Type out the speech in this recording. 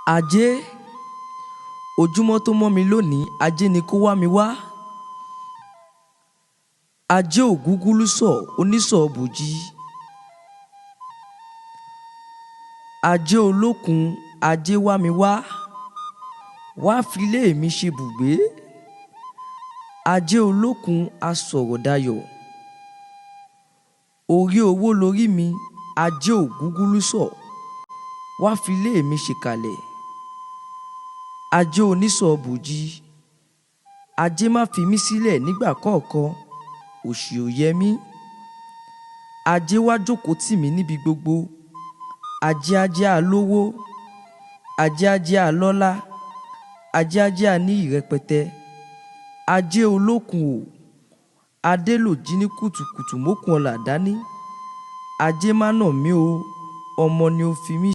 Ajé, ojúmọ́ tó mọ́ mi lónìí, ajé ni kó wá mi wá. Ajé ògúngúlùsọ̀ onísọ̀ bòjí. Ajé olókun, ajé wá mi wá. Wá filé mi ṣe bùgbé. Ajé olókun asọ̀rọ̀ dayọ̀. Orí owó lórí mi, ajé ògúngúlùsọ̀. Wá filé mi ṣèkàlẹ̀. Ajé onísọ̀ bòjí. Ajé má fi mí sílẹ̀ nígbà kọ̀ọ̀kan, òṣì ò yẹ mí. Ajé wá jókòó tì mí níbi gbogbo. Ajé ajé alówó. Ajé ajé alọ́lá. Ajé ajé aníyì rẹpẹtẹ. Ajé olókun o. Adé lò jí ní kùtùkùtù mókun ọlà dání. Ajé má nà mí o, ọmọ ni ó fi mí